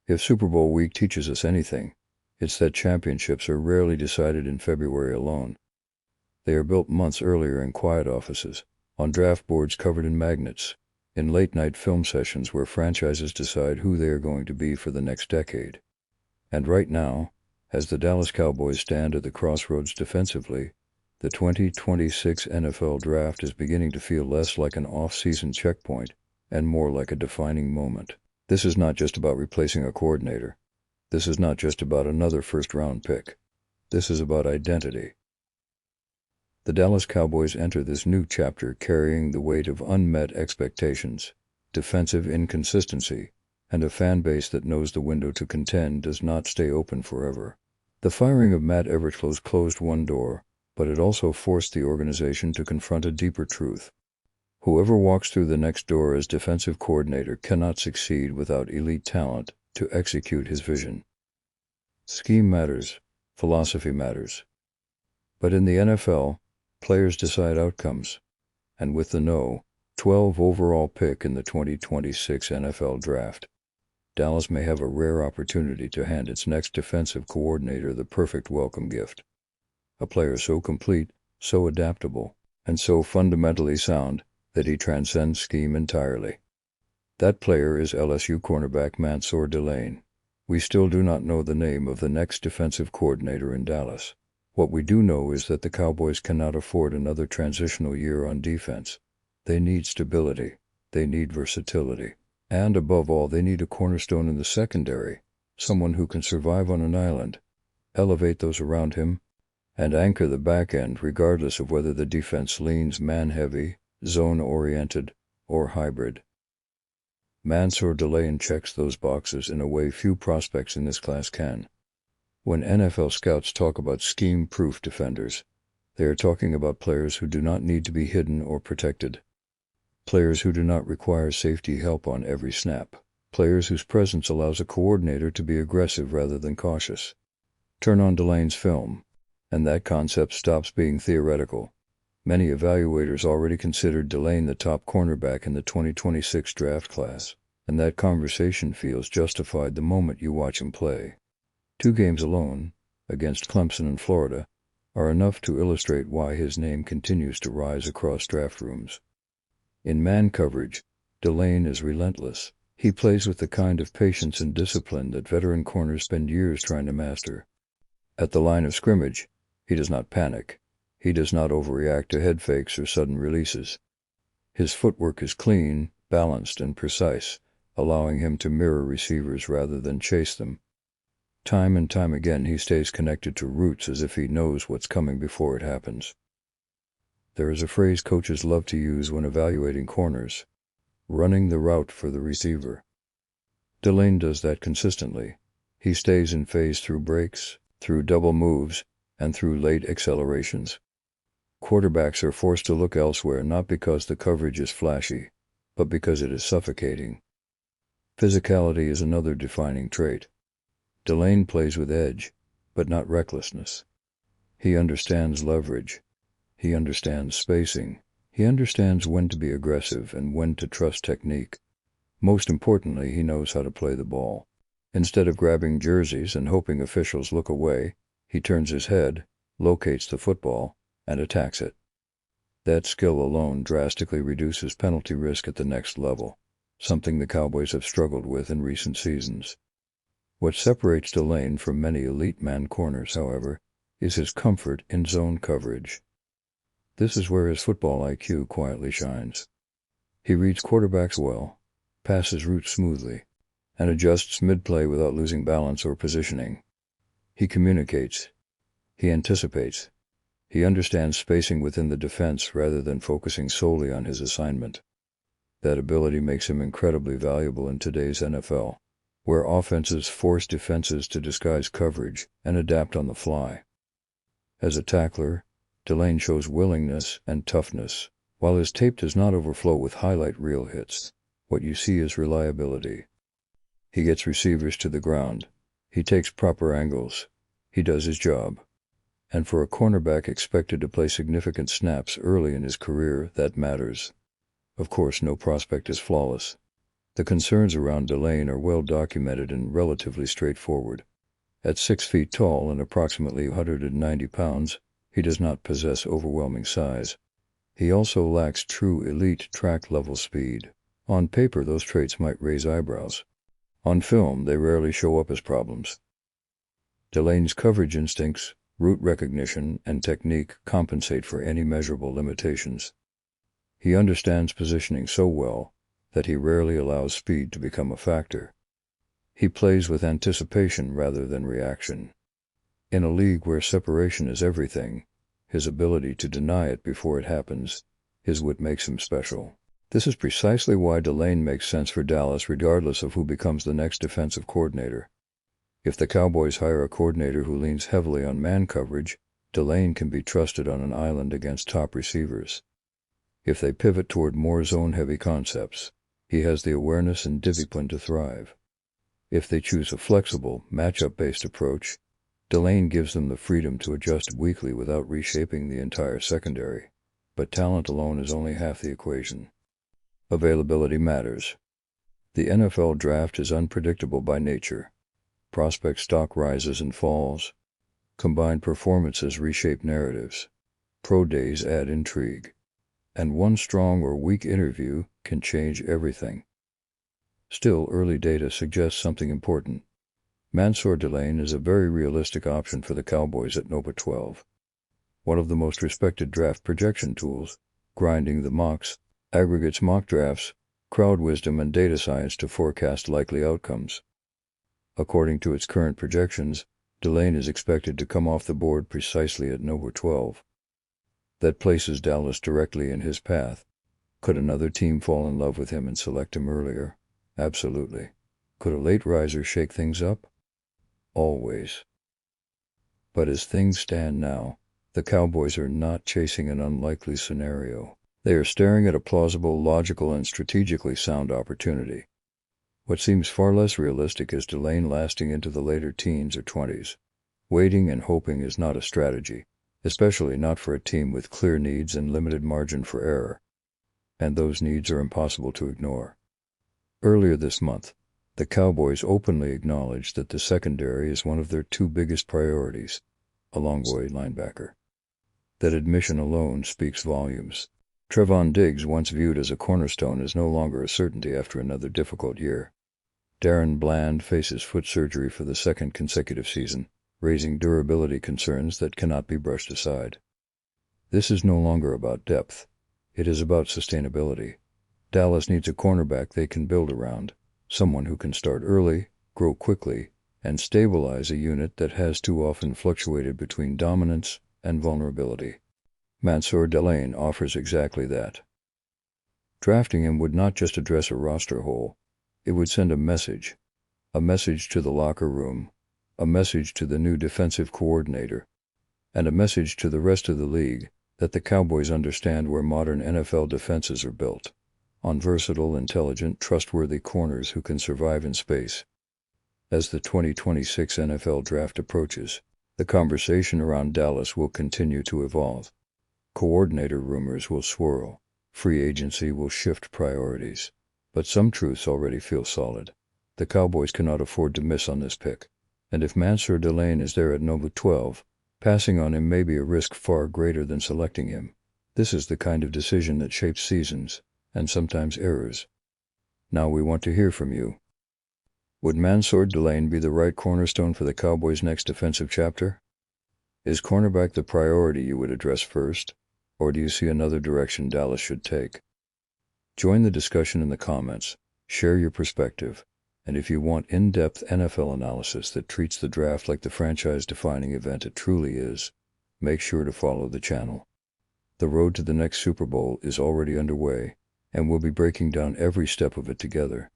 If Super Bowl week teaches us anything, it's that championships are rarely decided in February alone. They are built months earlier in quiet offices, on draft boards covered in magnets, in late-night film sessions where franchises decide who they are going to be for the next decade. And right now, as the Dallas Cowboys stand at the crossroads defensively, the 2026 NFL Draft is beginning to feel less like an off-season checkpoint and more like a defining moment. This is not just about replacing a coordinator. This is not just about another first-round pick. This is about identity. The Dallas Cowboys enter this new chapter carrying the weight of unmet expectations, defensive inconsistency, and a fan base that knows the window to contend does not stay open forever. The firing of Matt Eberflus closed one door, but it also forced the organization to confront a deeper truth. Whoever walks through the next door as defensive coordinator cannot succeed without elite talent to execute his vision. Scheme matters, philosophy matters. But in the NFL, players decide outcomes. And with the 12 overall pick in the 2026 NFL Draft, Dallas may have a rare opportunity to hand its next defensive coordinator the perfect welcome gift. A player so complete, so adaptable, and so fundamentally sound that he transcends scheme entirely. That player is LSU cornerback Mansour Delane. We still do not know the name of the next defensive coordinator in Dallas. What we do know is that the Cowboys cannot afford another transitional year on defense. They need stability. They need versatility. And above all, they need a cornerstone in the secondary, someone who can survive on an island, elevate those around him, and anchor the back end regardless of whether the defense leans man-heavy, zone-oriented, or hybrid. Mansour Delane checks those boxes in a way few prospects in this class can. When NFL scouts talk about scheme-proof defenders, they are talking about players who do not need to be hidden or protected. Players who do not require safety help on every snap. Players whose presence allows a coordinator to be aggressive rather than cautious. Turn on Delane's film, and that concept stops being theoretical. Many evaluators already considered Delane the top cornerback in the 2026 draft class, and that conversation feels justified the moment you watch him play. 2 games alone, against Clemson and Florida, are enough to illustrate why his name continues to rise across draft rooms. In man coverage, Delane is relentless. He plays with the kind of patience and discipline that veteran corners spend years trying to master. At the line of scrimmage, he does not panic. He does not overreact to head fakes or sudden releases. His footwork is clean, balanced, and precise, allowing him to mirror receivers rather than chase them. Time and time again, he stays connected to routes as if he knows what's coming before it happens. There is a phrase coaches love to use when evaluating corners: running the route for the receiver. Delane does that consistently. He stays in phase through breaks, through double moves, and through late accelerations. Quarterbacks are forced to look elsewhere not because the coverage is flashy, but because it is suffocating. Physicality is another defining trait. Delane plays with edge, but not recklessness. He understands leverage. He understands spacing. He understands when to be aggressive and when to trust technique. Most importantly, he knows how to play the ball. Instead of grabbing jerseys and hoping officials look away, he turns his head, locates the football, and attacks it. That skill alone drastically reduces penalty risk at the next level, something the Cowboys have struggled with in recent seasons. What separates Delane from many elite man corners, however, is his comfort in zone coverage. This is where his football IQ quietly shines. He reads quarterbacks well, passes routes smoothly, and adjusts mid-play without losing balance or positioning. He communicates. He anticipates. He understands spacing within the defense rather than focusing solely on his assignment. That ability makes him incredibly valuable in today's NFL, where offenses force defenses to disguise coverage and adapt on the fly. As a tackler, Delane shows willingness and toughness. While his tape does not overflow with highlight reel hits, what you see is reliability. He gets receivers to the ground. He takes proper angles. He does his job. And for a cornerback expected to play significant snaps early in his career, that matters. Of course, no prospect is flawless. The concerns around Delane are well documented and relatively straightforward. At 6 feet tall and approximately 190 pounds, he does not possess overwhelming size. He also lacks true elite track-level speed. On paper, those traits might raise eyebrows. On film, they rarely show up as problems. Delane's coverage instincts, route recognition, and technique compensate for any measurable limitations. He understands positioning so well that he rarely allows speed to become a factor. He plays with anticipation rather than reaction. In a league where separation is everything, his ability to deny it before it happens is what makes him special. This is precisely why Delane makes sense for Dallas regardless of who becomes the next defensive coordinator. If the Cowboys hire a coordinator who leans heavily on man coverage, Delane can be trusted on an island against top receivers. If they pivot toward more zone-heavy concepts, he has the awareness and discipline to thrive. If they choose a flexible, matchup-based approach, Delane gives them the freedom to adjust weekly without reshaping the entire secondary. But talent alone is only half the equation. Availability matters. The NFL draft is unpredictable by nature. Prospect stock rises and falls. Combined performances reshape narratives. Pro days add intrigue. And one strong or weak interview can change everything. Still, early data suggests something important. Mansour Delane is a very realistic option for the Cowboys at number 12. One of the most respected draft projection tools, grinding the mocks, aggregates mock drafts, crowd wisdom, and data science to forecast likely outcomes. According to its current projections, Delane is expected to come off the board precisely at number 12. That places Dallas directly in his path. Could another team fall in love with him and select him earlier? Absolutely. Could a late riser shake things up? Always. But as things stand now, the Cowboys are not chasing an unlikely scenario. They are staring at a plausible, logical, and strategically sound opportunity. What seems far less realistic is Delane lasting into the later teens or 20s. Waiting and hoping is not a strategy, especially not for a team with clear needs and limited margin for error. And those needs are impossible to ignore. Earlier this month, the Cowboys openly acknowledged that the secondary is one of their two biggest priorities, along with linebacker. That admission alone speaks volumes. Trevon Diggs, once viewed as a cornerstone, is no longer a certainty after another difficult year. Darren Bland faces foot surgery for the second consecutive season, raising durability concerns that cannot be brushed aside. This is no longer about depth. It is about sustainability. Dallas needs a cornerback they can build around, someone who can start early, grow quickly, and stabilize a unit that has too often fluctuated between dominance and vulnerability. Mansour Delane offers exactly that. Drafting him would not just address a roster hole. It would send a message to the locker room, a message to the new defensive coordinator, and a message to the rest of the league that the Cowboys understand where modern NFL defenses are built, on versatile, intelligent, trustworthy corners who can survive in space. As the 2026 NFL draft approaches, the conversation around Dallas will continue to evolve. Coordinator rumors will swirl. Free agency will shift priorities. But some truths already feel solid. The Cowboys cannot afford to miss on this pick. And if Mansour Delane is there at number 12, passing on him may be a risk far greater than selecting him. This is the kind of decision that shapes seasons, and sometimes eras. Now we want to hear from you. Would Mansour Delane be the right cornerstone for the Cowboys' next defensive chapter? Is cornerback the priority you would address first? Or do you see another direction Dallas should take? Join the discussion in the comments, share your perspective, and if you want in-depth NFL analysis that treats the draft like the franchise-defining event it truly is, make sure to follow the channel. The road to the next Super Bowl is already underway, and we'll be breaking down every step of it together.